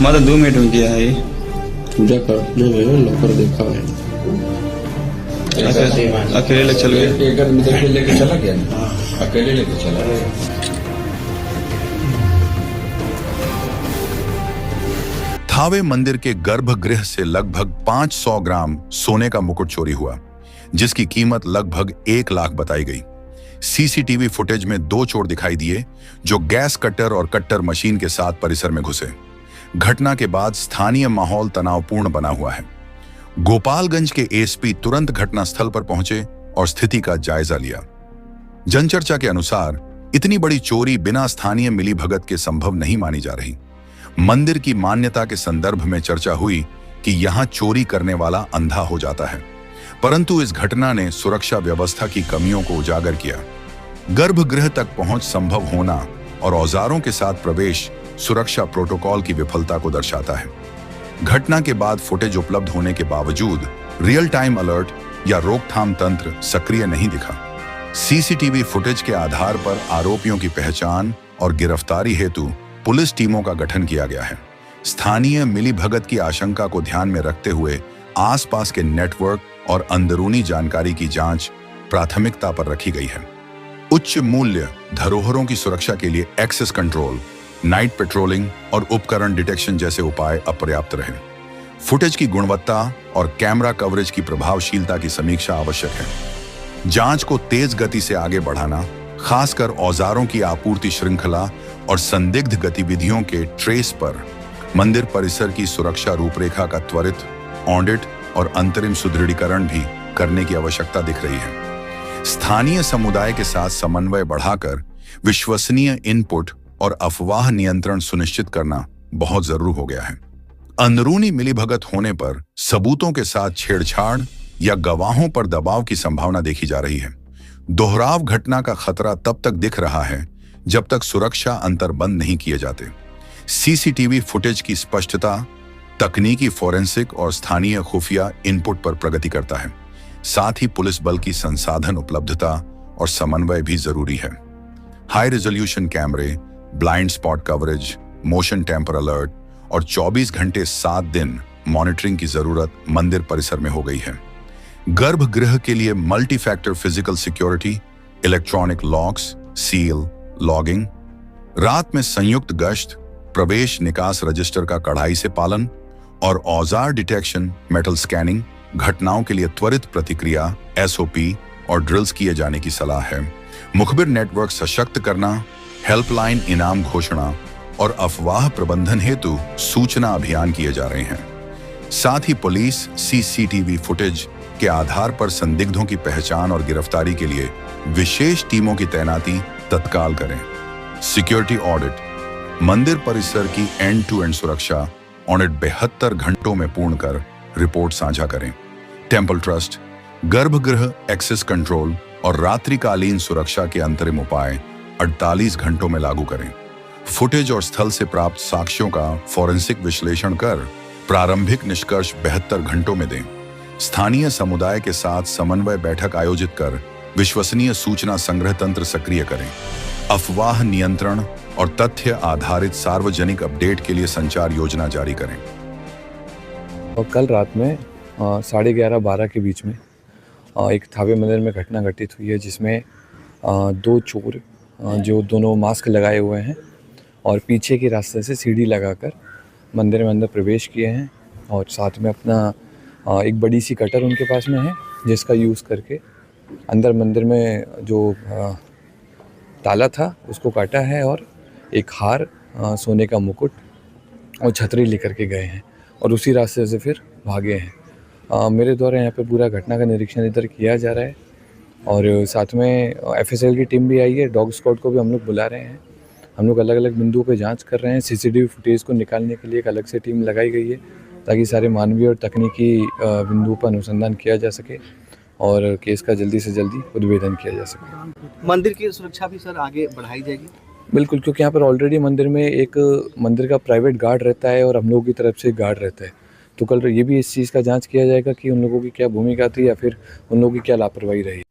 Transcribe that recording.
मात्र 2 मिनट में किया है ये। पूजा करने में लॉकर देखा है, अकेले लेके चल गए। एक आदमी देख के लेके चला गया ना, अकेले लेके चला गया। थावे मंदिर के गर्भगृह से लगभग 500 ग्राम सोने का मुकुट चोरी हुआ, जिसकी कीमत लगभग 1 लाख बताई गई। सीसीटीवी फुटेज में 2 चोर दिखाई दिए जो गैस कटर और कट्टर मशीन के साथ परिसर में घुसे। घटना के बाद स्थानीय माहौल तनावपूर्ण बना हुआ है। गोपालगंज के एसपी तुरंत घटनास्थल पर पहुंचे और स्थिति का जायजा लिया। जनचर्चा के अनुसार इतनी बड़ी चोरी बिना स्थानीय मिलीभगत के संभव नहीं मानी जा रही। मंदिर की मान्यता के संदर्भ में चर्चा हुई कि यहां चोरी करने वाला अंधा हो जाता है, परंतु इस घटना ने सुरक्षा व्यवस्था की कमियों को उजागर किया। गर्भगृह तक पहुंच संभव होना और औजारों के साथ प्रवेश सुरक्षा प्रोटोकॉल की विफलता को दर्शाता है। घटना के बाद फुटेज उपलब्ध होने के बावजूद रियल टाइम अलर्ट या रोकथाम तंत्र सक्रिय नहीं दिखा। सीसीटीवी फुटेज के आधार पर आरोपियों की पहचान और गिरफ्तारी हेतु पुलिस टीमों का गठन किया गया है। स्थानीय मिलीभगत की आशंका को ध्यान में रखते हुए आसपास के नेटवर्क और अंदरूनी जानकारी की जांच प्राथमिकता पर रखी गई है। उच्च मूल्य धरोहरों की सुरक्षा के लिए एक्सेस कंट्रोल, नाइट पेट्रोलिंग और उपकरण डिटेक्शन जैसे उपाय अपर्याप्त रहे। फुटेज की गुणवत्ता और कैमरा कवरेज की प्रभावशीलता की समीक्षा आवश्यक है। जांच को तेज गति से आगे बढ़ाना, खासकर औजारों की आपूर्ति श्रृंखला और संदिग्ध गतिविधियों के ट्रेस पर मंदिर परिसर की सुरक्षा रूपरेखा का त्वरित ऑडिट और अंतरिम सुदृढ़ीकरण भी करने की आवश्यकता दिख रही है। स्थानीय समुदाय के साथ समन्वय बढ़ाकर विश्वसनीय इनपुट और अफवाह नियंत्रण सुनिश्चित करना बहुत जरूरी हो गया है। अंदरूनी मिलीभगत होने पर सबूतों के साथ छेड़छाड़ या गवाहों पर दबाव की संभावना देखी जा रही है। दोहराव घटना का खतरा तब तक दिख रहा है जब तक सुरक्षा अंतर्बंद नहीं किए जाते। सीसीटीवी फुटेज की स्पष्टता तकनीकी फोरेंसिक और स्थानीय खुफिया इनपुट पर प्रगति करता है। साथ ही पुलिस बल की संसाधन उपलब्धता और समन्वय भी जरूरी है। हाई रेजोल्यूशन कैमरे, blind spot coverage, motion tamper alert और 24 घंटे 7 दिन मॉनिटरिंग की जरूरत मंदिर परिसर में हो गई है। गर्भगृह के लिए multi factor physical security, electronic locks, seal, logging, रात में संयुक्त गश्त, प्रवेश निकास रजिस्टर का कड़ाई से पालन और औजार डिटेक्शन, मेटल स्कैनिंग, घटनाओं के लिए त्वरित प्रतिक्रिया, एसओपी और ड्रिल्स किए जाने की सलाह है। मुखबिर नेटवर्क सशक्त करना, हेल्पलाइन इनाम घोषणा और अफवाह प्रबंधन हेतु सूचना अभियान किए जा रहे हैं। साथ ही पुलिस सीसीटीवी फुटेज के आधार पर संदिग्धों की पहचान और गिरफ्तारी के लिए विशेष टीमों की तैनाती तत्काल करें। सिक्योरिटी ऑडिट, मंदिर परिसर की एंड टू एंड सुरक्षा ऑडिट 72 घंटों में पूर्ण कर रिपोर्ट साझा करें। टेम्पल ट्रस्ट, गर्भगृह एक्सेस कंट्रोल और रात्रिकालीन सुरक्षा के अंतरिम उपाय 48 घंटों में लागू करें। फुटेज और स्थल से प्राप्त साक्ष्यों का फोरेंसिक विश्लेषण कर प्रारंभिक निष्कर्ष 72 घंटों में दें। स्थानीय समुदाय के साथ समन्वय बैठक आयोजित कर विश्वसनीय सूचना संग्रह तंत्र सक्रिय करें। अफवाह नियंत्रण और तथ्य आधारित सार्वजनिक अपडेट के लिए संचार योजना जारी करें। और कल रात में 11:30-12 के बीच में एक थावे मंदिर में घटना घटित हुई है, जिसमें 2 चोर जो दोनों मास्क लगाए हुए हैं और पीछे के रास्ते से सीढ़ी लगाकर मंदिर में अंदर प्रवेश किए हैं और साथ में अपना एक बड़ी सी कटर उनके पास में है, जिसका यूज़ करके अंदर मंदिर में जो ताला था उसको काटा है और एक हार, सोने का मुकुट और छतरी लेकर के गए हैं और उसी रास्ते से फिर भागे हैं। मेरे द्वारा यहाँ पे पूरा घटना का निरीक्षण इधर किया जा रहा है और साथ में एफएसएल की टीम भी आई है, डॉग स्क्वाड को भी हम लोग बुला रहे हैं। हम लोग अलग अलग बिंदुओं पे जांच कर रहे हैं। सीसीटीवी फुटेज को निकालने के लिए एक अलग से टीम लगाई गई है ताकि सारे मानवीय और तकनीकी बिंदुओं पर अनुसंधान किया जा सके और केस का जल्दी से जल्दी उद्भेदन किया जा सके। मंदिर की सुरक्षा भी सर आगे बढ़ाई जाएगी? बिल्कुल, क्योंकि यहाँ पर ऑलरेडी मंदिर में एक मंदिर का प्राइवेट गार्ड रहता है और हम लोगों की तरफ से गार्ड रहता है, तो कल ये भी इस चीज़ का जांच किया जाएगा कि उन लोगों की क्या भूमिका थी या फिर उन लोगों की क्या लापरवाही रही।